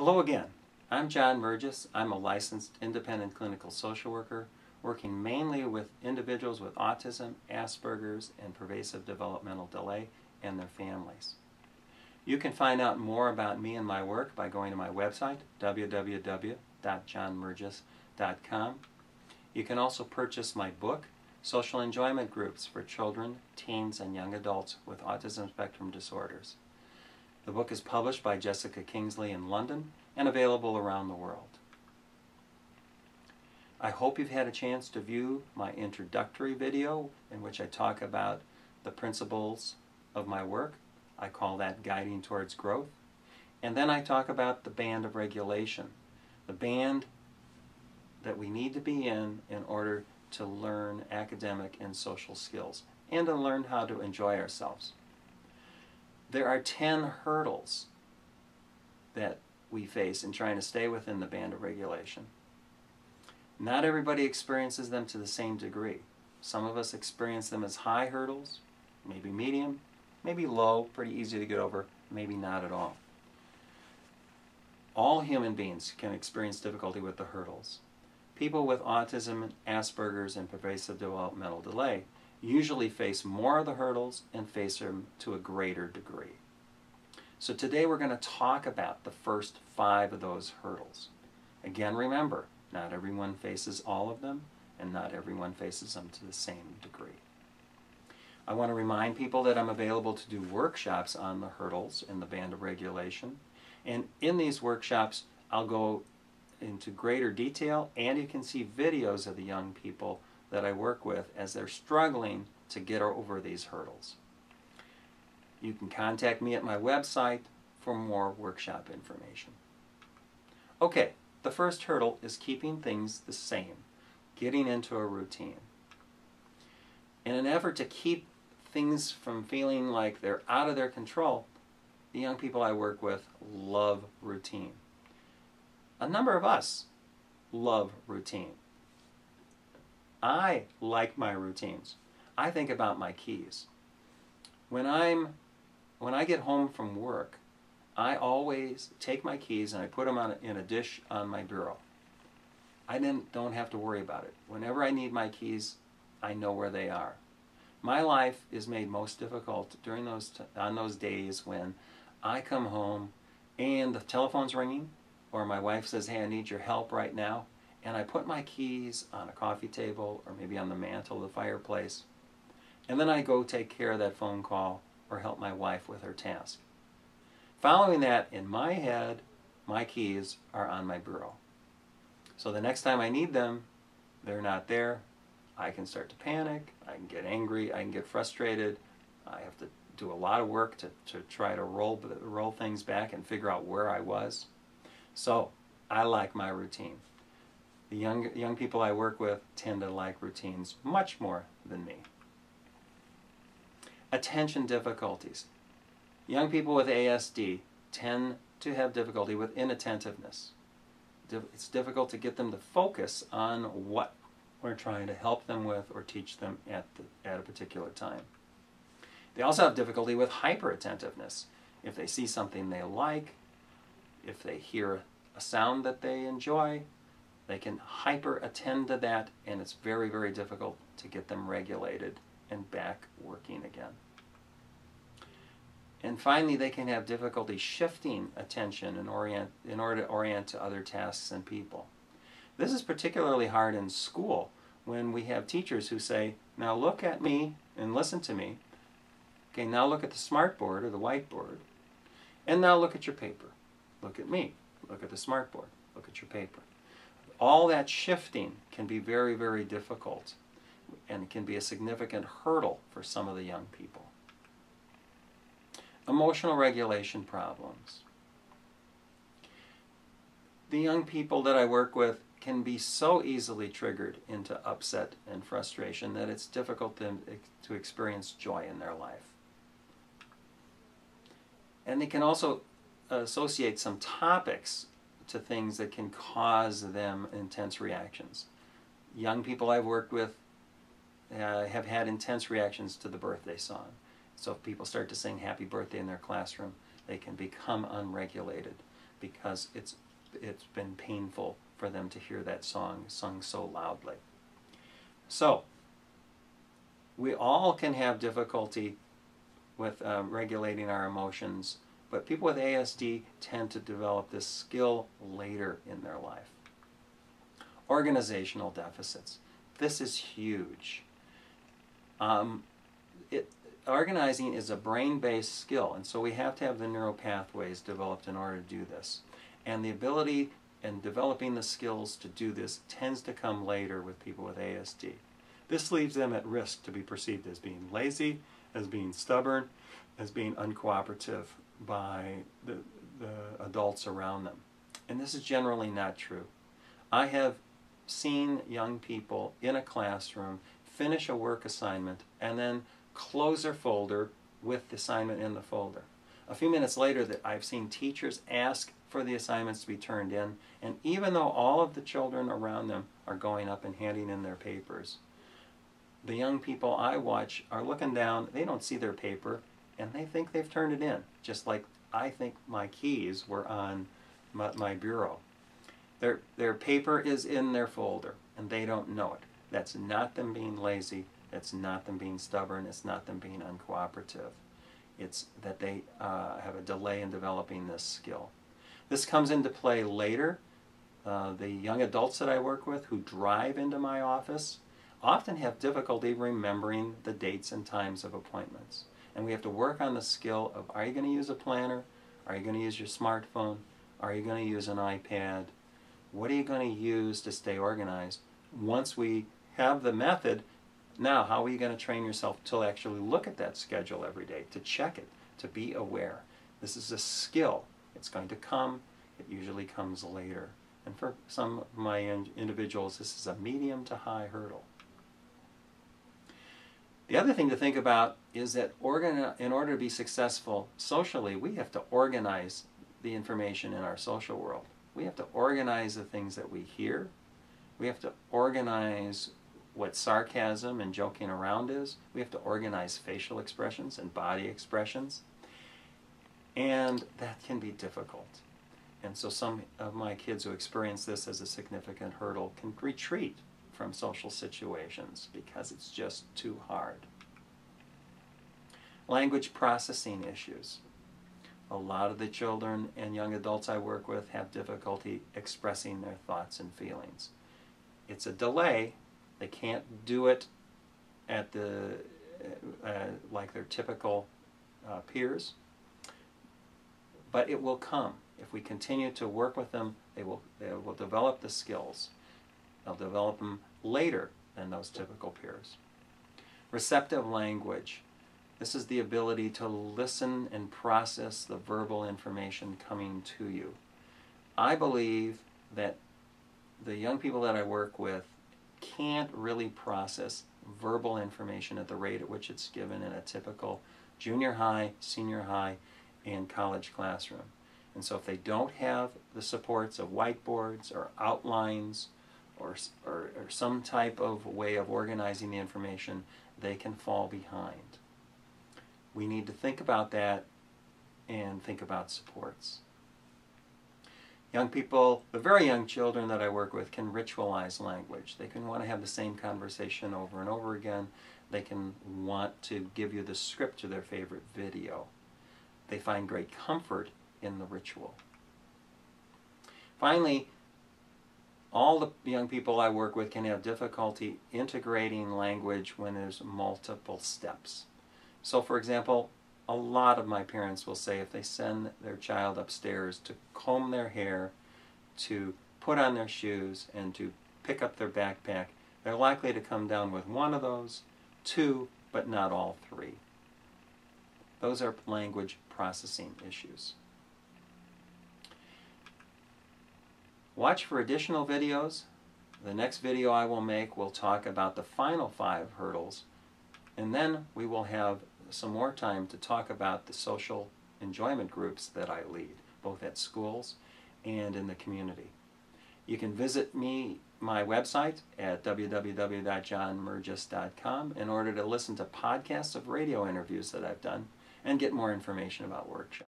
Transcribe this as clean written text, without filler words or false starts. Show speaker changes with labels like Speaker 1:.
Speaker 1: Hello again. I'm John Murgis. I'm a licensed independent clinical social worker working mainly with individuals with autism, Asperger's, and pervasive developmental delay and their families. You can find out more about me and my work by going to my website, www.johnmurgis.com. You can also purchase my book, Social Enjoyment Groups for Children, Teens, and Young Adults with Autism Spectrum Disorders. The book is published by Jessica Kingsley in London and available around the world. I hope you've had a chance to view my introductory video in which I talk about the principles of my work. I call that Guiding Towards Growth. And then I talk about the band of regulation, the band that we need to be in order to learn academic and social skills and to learn how to enjoy ourselves. There are 10 hurdles that we face in trying to stay within the band of regulation. Not everybody experiences them to the same degree. Some of us experience them as high hurdles, maybe medium, maybe low, pretty easy to get over, maybe not at all. All human beings can experience difficulty with the hurdles. People with autism, Asperger's, and pervasive developmental delay usually face more of the hurdles and face them to a greater degree. So today we're going to talk about the first 5 of those hurdles. Again, remember, not everyone faces all of them, and not everyone faces them to the same degree. I want to remind people that I'm available to do workshops on the hurdles in the band of regulation. And in these workshops, I'll go into greater detail, and you can see videos of the young people that I work with as they're struggling to get over these hurdles. You can contact me at my website for more workshop information. Okay, the first hurdle is keeping things the same, getting into a routine. In an effort to keep things from feeling like they're out of their control, the young people I work with love routine. A number of us love routine. I like my routines. I think about my keys. When I get home from work, I always take my keys and I put them in a dish on my bureau. I then don't have to worry about it. Whenever I need my keys, I know where they are. My life is made most difficult on those days when I come home and the telephone's ringing, or my wife says, "Hey, I need your help right now," and I put my keys on a coffee table or maybe on the mantle of the fireplace, and then I go take care of that phone call or help my wife with her task. Following that, in my head, my keys are on my bureau. So the next time I need them, they're not there. I can start to panic, I can get angry, I can get frustrated. I have to do a lot of work to try to roll things back and figure out where I was. So I like my routine. The young people I work with tend to like routines much more than me. Attention difficulties. Young people with ASD tend to have difficulty with inattentiveness. It's difficult to get them to focus on what we're trying to help them with or teach them at a particular time. They also have difficulty with hyperattentiveness. If they see something they like, if they hear a sound that they enjoy, they can hyper-attend to that, and it's very, very difficult to get them regulated and back working again. And finally, they can have difficulty shifting attention in order to orient to other tasks and people. This is particularly hard in school when we have teachers who say, "Now look at me and listen to me. Okay, now look at the smartboard or the whiteboard. And now look at your paper. Look at me. Look at the smartboard. Look at your paper." All that shifting can be very, very difficult, and it can be a significant hurdle for some of the young people. Emotional regulation problems. The young people that I work with can be so easily triggered into upset and frustration that it's difficult to experience joy in their life. And they can also associate some topics to things that can cause them intense reactions. Young people I've worked with have had intense reactions to the birthday song. So if people start to sing happy birthday in their classroom, they can become unregulated because it's been painful for them to hear that song sung so loudly. So, we all can have difficulty with regulating our emotions, but people with ASD tend to develop this skill later in their life. Organizational deficits. This is huge. Organizing is a brain-based skill, and so we have to have the neural pathways developed in order to do this. And the ability and developing the skills to do this tends to come later with people with ASD. This leaves them at risk to be perceived as being lazy, as being stubborn, as being uncooperative by the adults around them. And this is generally not true. I have seen young people in a classroom finish a work assignment and then close their folder with the assignment in the folder. A few minutes later, I've seen teachers ask for the assignments to be turned in, and even though all of the children around them are going up and handing in their papers, the young people I watch are looking down, they don't see their paper, and they think they've turned it in, just like I think my keys were on my bureau. Their paper is in their folder, and they don't know it. That's not them being lazy, that's not them being stubborn, it's not them being uncooperative. It's that they have a delay in developing this skill. This comes into play later. The young adults that I work with who drive into my office often have difficulty remembering the dates and times of appointments. And we have to work on the skill of, are you going to use a planner? Are you going to use your smartphone? Are you going to use an iPad? What are you going to use to stay organized? Once we have the method, now how are you going to train yourself to actually look at that schedule every day, to check it, to be aware? This is a skill. It's going to come. It usually comes later. And for some of my individuals, this is a medium to high hurdle. The other thing to think about is that in order to be successful socially, we have to organize the information in our social world. We have to organize the things that we hear. We have to organize what sarcasm and joking around is. We have to organize facial expressions and body expressions. And that can be difficult. And so some of my kids who experience this as a significant hurdle can retreat from social situations because it's just too hard. Language processing issues. A lot of the children and young adults I work with have difficulty expressing their thoughts and feelings. It's a delay. They can't do it at like their typical peers, but it will come. If we continue to work with them, they will develop the skills. They'll develop them later than those typical peers. Receptive language. This is the ability to listen and process the verbal information coming to you. I believe that the young people that I work with can't really process verbal information at the rate at which it's given in a typical junior high, senior high, and college classroom. And so if they don't have the supports of whiteboards or outlines or some type of way of organizing the information, they can fall behind. We need to think about that and think about supports. Young people, the very young children that I work with can ritualize language. They can want to have the same conversation over and over again. They can want to give you the script to their favorite video. They find great comfort in the ritual. Finally, all the young people I work with can have difficulty integrating language when there's multiple steps. So for example, a lot of my parents will say if they send their child upstairs to comb their hair, to put on their shoes, and to pick up their backpack, they're likely to come down with one of those, two, but not all three. Those are language processing issues. Watch for additional videos. The next video I will make will talk about the final 5 hurdles, and then we will have some more time to talk about the social enjoyment groups that I lead, both at schools and in the community. You can visit my website at www.johnmergis.com in order to listen to podcasts of radio interviews that I've done and get more information about workshops.